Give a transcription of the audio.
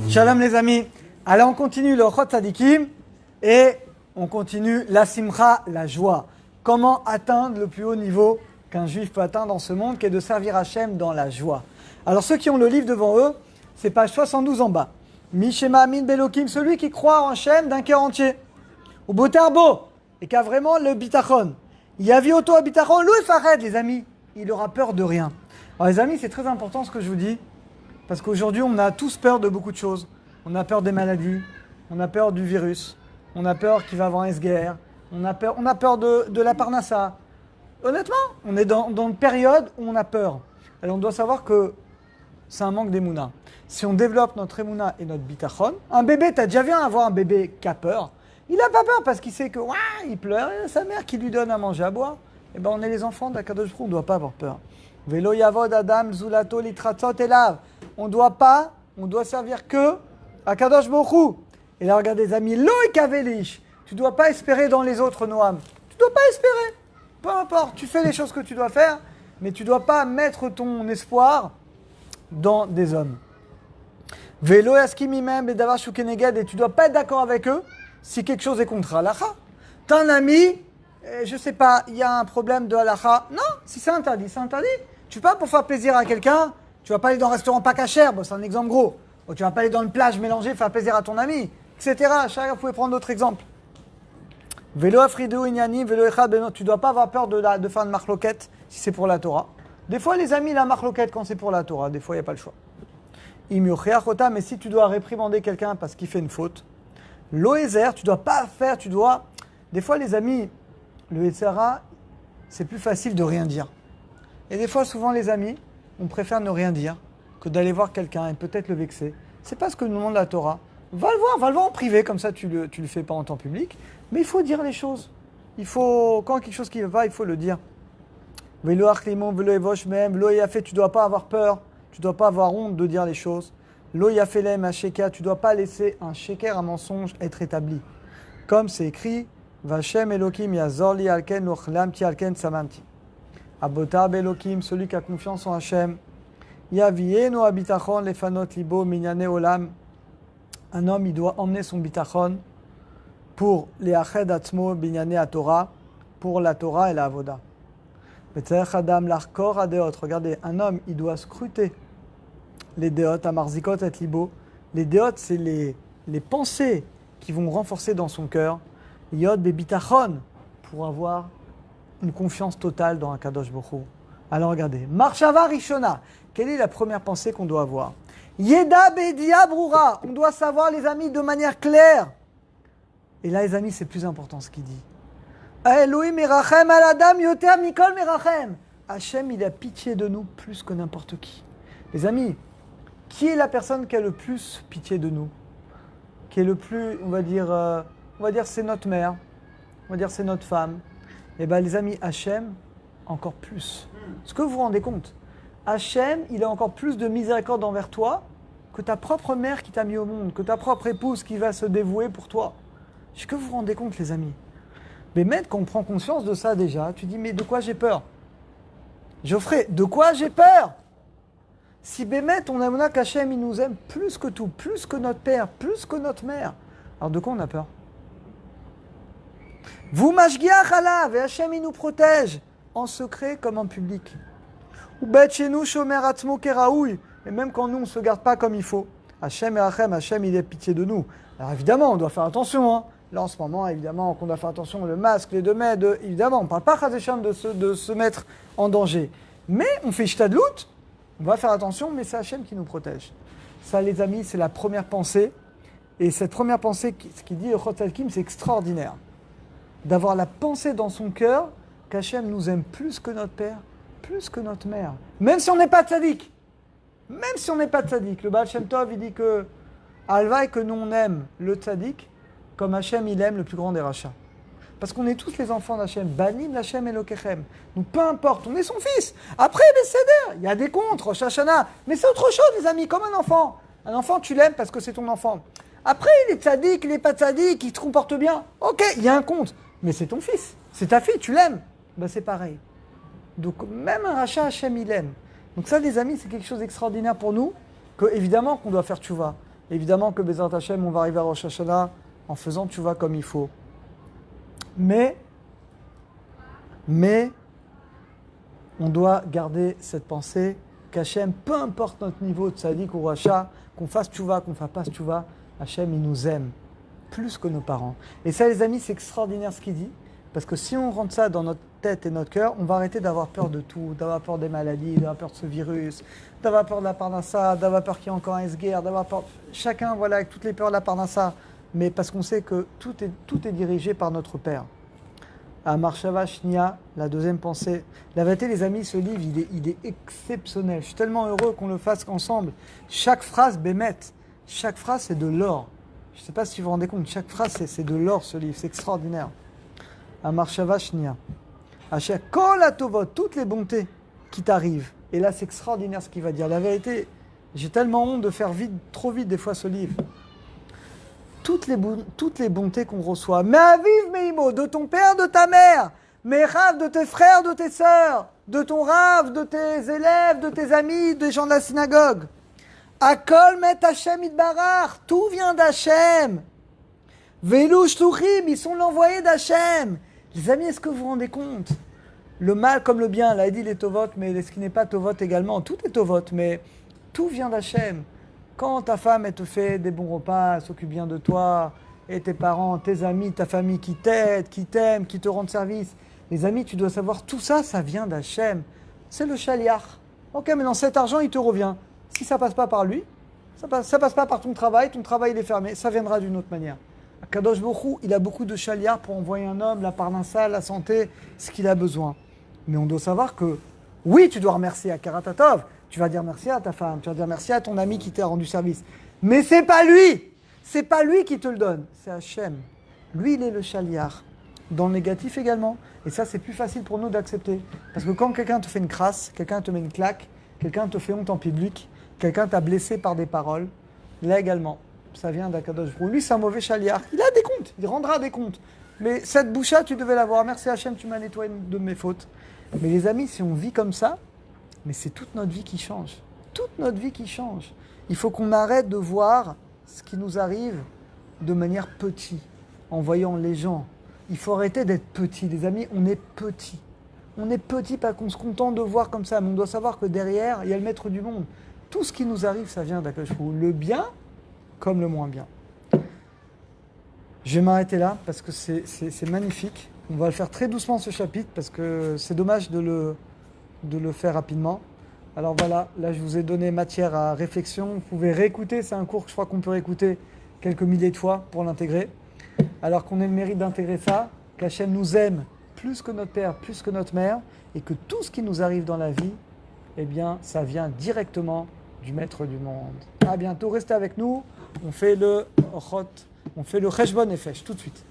Shalom les amis. Allez, on continue le Chot Tzadikim et on continue la simcha, la joie. Comment atteindre le plus haut niveau qu'un juif peut atteindre dans ce monde, qui est de servir Hachem dans la joie. Alors ceux qui ont le livre devant eux, c'est page 72 en bas. Mishema Amin Belokim, celui qui croit en Hachem d'un cœur entier. Ou Boterbo, et qui a vraiment le bitachon. Yavi Oto Bitachon, Louis Fared, les amis. Il aura peur de rien. Alors les amis, c'est très important ce que je vous dis. Parce qu'aujourd'hui, on a tous peur de beaucoup de choses. On a peur des maladies, on a peur du virus, on a peur qu'il va y avoir une guerre, on a peur de la parnassa. Honnêtement, on est dans une période où on a peur. Alors on doit savoir que c'est un manque d'émouna. Si on développe notre émouna et notre bitachon, un bébé, tu as déjà vu avoir un bébé qui a peur. Il n'a pas peur parce qu'il sait que il pleure et sa mère qui lui donne à manger, à boire. Eh bien, on est les enfants d'Akadosh Baruch Hu, on ne doit pas avoir peur. Velo yavod adam zulato litratzot elav. On doit servir que à Kadosh Baruch Hu. Et là, regardez les amis, loïk avelish. Tu ne dois pas espérer dans les autres noam. Tu ne dois pas espérer. Peu importe, tu fais les choses que tu dois faire, mais tu ne dois pas mettre ton espoir dans des hommes. Velo yaskimimem bedavar shukeneged. Et tu ne dois pas être d'accord avec eux si quelque chose est contre halacha. T'as un ami, je ne sais pas, il y a un problème de halacha. Non, si c'est interdit, c'est interdit. Tu ne vas pas pour faire plaisir à quelqu'un. Tu ne vas pas aller dans un restaurant pas cachère, bon, c'est un exemple gros. Ou tu ne vas pas aller dans une plage mélangée, faire plaisir à ton ami, etc. Chacun, vous pouvez prendre d'autres exemples. Vélo afridou inyani, vélo echad beno. Tu ne dois pas avoir peur de faire une marloquette si c'est pour la Torah. Des fois, les amis, la marloquette quand c'est pour la Torah. Des fois, il n'y a pas le choix. Imyocheachota, mais si tu dois réprimander quelqu'un parce qu'il fait une faute, l'oézer, tu ne dois pas faire, tu dois... Des fois, les amis, le Yetzara, c'est plus facile de rien dire. Et des fois, souvent, les amis, on préfère ne rien dire que d'aller voir quelqu'un et peut-être le vexer. C'est pas ce que nous demande la Torah. Va le voir en privé, comme ça tu le fais pas en temps public. Mais il faut dire les choses. Quand quelque chose qui ne va pas, il faut le dire. Velo achlimon, velo evosh même, lo yafé, tu dois pas avoir peur, tu dois pas avoir honte de dire les choses. Lo yafelem asheka, tu dois pas laisser un sheker, un mensonge, être établi. Comme c'est écrit, Vachem Elokim yazor li alken lochlamti alken samanti. Abotar Belokim, celui qui a confiance en Hachem. Yavienu habitachon lefanot libo minyane olam. Un homme, il doit emmener son bitachon pour les ached atzmo binyane à Torah, pour la Torah et la avoda. Betzerech adam l'arkor adeot. Regardez, un homme, il doit scruter les deot, amarzikot et libo. Les deot, c'est les pensées qui vont renforcer dans son cœur. Yod bebitachon, pour avoir une confiance totale dans un Kadosh Baruch Hu. Alors regardez, Marshava Rishona, quelle est la première pensée qu'on doit avoir? Yeda Bedia Broura, on doit savoir les amis de manière claire. Et là les amis, c'est plus important ce qu'il dit. Elohim merachem al adam yoter mikol merachem. Hachem, il a pitié de nous plus que n'importe qui. Les amis, qui est la personne qui a le plus pitié de nous? Qui est le plus, on va dire c'est notre mère, on va dire c'est notre femme. Eh bien, les amis, Hachem, encore plus. Est-ce que vous vous rendez compte? Hachem, il a encore plus de miséricorde envers toi que ta propre mère qui t'a mis au monde, que ta propre épouse qui va se dévouer pour toi. Est-ce que vous vous rendez compte, les amis? Mais même quand on prend conscience de ça déjà, tu dis, mais de quoi j'ai peur? Geoffrey, de quoi j'ai peur? Si Bémet, on a qu'Hachem, il nous aime plus que tout, plus que notre père, plus que notre mère, alors de quoi on a peur? Vous mashgiach alav, et Hachem il nous protège en secret comme en public. Ou bet chez nous shomer atzmo keraoui, et même quand nous on se garde pas comme il faut. Hachem et Hachem il a pitié de nous. Alors évidemment on doit faire attention. Hein. Là en ce moment évidemment qu'on doit faire attention le masque, les 2 mètres, évidemment on parle pas Chazécham de se mettre en danger. Mais on fait shtadlout, on va faire attention, mais c'est Hachem qui nous protège. Ça les amis c'est la première pensée. Et cette première pensée, ce qu'il dit le Chot Tzadikim, c'est extraordinaire. D'avoir la pensée dans son cœur qu'Hachem nous aime plus que notre père, plus que notre mère. Même si on n'est pas tzaddik. Même si on n'est pas tzaddik. Le Baal Shem Tov, il dit que Alvaï, que nous on aime le tzaddik comme Hachem il aime le plus grand des rachats. Parce qu'on est tous les enfants d'Hachem. Banim Hachem Elokechem. Donc peu importe, on est son fils. Après, Besséder, il y a des contre, Rosh Hashanah. Mais c'est autre chose les amis, comme un enfant. Un enfant, tu l'aimes parce que c'est ton enfant. Après, il est tzaddik, il n'est pas tzaddik, il te comporte bien. Ok, il y a un compte. Mais c'est ton fils, c'est ta fille, tu l'aimes. Ben c'est pareil. Donc même un rachat, Hachem, il aime. Donc ça, les amis, c'est quelque chose d'extraordinaire pour nous, que évidemment qu'on doit faire tchouva. Évidemment que Bezrat Hashem, on va arriver à Rosh Hashanah en faisant tchouva comme il faut. Mais, on doit garder cette pensée qu'Hachem, peu importe notre niveau de tzaddik ou racha, qu'on fasse tchouva, qu'on ne fasse pas tchouva, Hachem, il nous aime plus que nos parents. Et ça, les amis, c'est extraordinaire ce qu'il dit, parce que si on rentre ça dans notre tête et notre cœur, on va arrêter d'avoir peur de tout, d'avoir peur des maladies, d'avoir peur de ce virus, d'avoir peur de la parnassa, d'avoir peur qu'il y ait encore un S-guerre, d'avoir peur... Chacun, voilà, avec toutes les peurs de la parnassa, mais parce qu'on sait que tout est dirigé par notre Père. À Marshava Shnia, la deuxième pensée. La vérité, les amis, ce livre, il est exceptionnel. Je suis tellement heureux qu'on le fasse ensemble. Chaque phrase, Bémet, chaque phrase, c'est de l'or. Je ne sais pas si vous vous rendez compte, chaque phrase, c'est de l'or, ce livre. C'est extraordinaire. À Marshava Shnia. À chaque Kol Atovot, toutes les bontés qui t'arrivent. Et là, c'est extraordinaire ce qu'il va dire. La vérité, j'ai tellement honte de faire trop vite des fois ce livre. Toutes les bontés qu'on reçoit. Mais aviv meimo, de ton père, de ta mère. Mais rav, de tes frères, de tes sœurs. De ton rav, de tes élèves, de tes amis, des gens de la synagogue. Akol met Hashem itbarach. Tout vient d'Hachem. Velu shluchim, ils sont l'envoyé d'Hachem. Les amis, est-ce que vous vous rendez compte? Le mal comme le bien, là, il dit les tovot, mais ce qui n'est pas tovot également. Tout est tovot, mais tout vient d'Hachem. Quand ta femme, elle te fait des bons repas, elle s'occupe bien de toi, et tes parents, tes amis, ta famille qui t'aident, qui t'aiment, qui te rendent service. Les amis, tu dois savoir, tout ça, ça vient d'Hachem. C'est le shaliach. Ok, mais dans cet argent, il te revient. Si ça passe pas par lui, ça passe pas par ton travail il est fermé, ça viendra d'une autre manière. Kadosh Baruch Hu, il a beaucoup de shaliach pour envoyer un homme, la parnassa, la santé, ce qu'il a besoin. Mais on doit savoir que, oui, tu dois remercier à Karatatov, tu vas dire merci à ta femme, tu vas dire merci à ton ami qui t'a rendu service. Mais c'est pas lui qui te le donne, c'est Hachem. Lui, il est le shaliach. Dans le négatif également. Et ça, c'est plus facile pour nous d'accepter. Parce que quand quelqu'un te fait une crasse, quelqu'un te met une claque, quelqu'un te fait honte en public, quelqu'un t'a blessé par des paroles, là également, ça vient d'Akadosh Baruch Hu. Lui, c'est un mauvais shaliach. Il a des comptes, il rendra des comptes. Mais cette boucha, tu devais l'avoir. Merci Hachem, tu m'as nettoyé de mes fautes. Mais les amis, si on vit comme ça, mais c'est toute notre vie qui change. Toute notre vie qui change. Il faut qu'on arrête de voir ce qui nous arrive de manière petite, en voyant les gens. Il faut arrêter d'être petit. Les amis, on est petit. On est petit, pas qu'on se contente de voir comme ça. Mais on doit savoir que derrière, il y a le maître du monde. Tout ce qui nous arrive, ça vient d'Akadosh Baruch Hu. Le bien comme le moins bien. Je vais m'arrêter là parce que c'est magnifique. On va le faire très doucement ce chapitre parce que c'est dommage de le faire rapidement. Alors voilà, là je vous ai donné matière à réflexion. Vous pouvez réécouter, c'est un cours que je crois qu'on peut réécouter quelques milliers de fois pour l'intégrer. Alors qu'on ait le mérite d'intégrer ça, qu'Hachem nous aime plus que notre père, plus que notre mère, et que tout ce qui nous arrive dans la vie, eh bien, ça vient directement du maître du monde. À bientôt, restez avec nous. On fait le Cheshbon Nefesh tout de suite.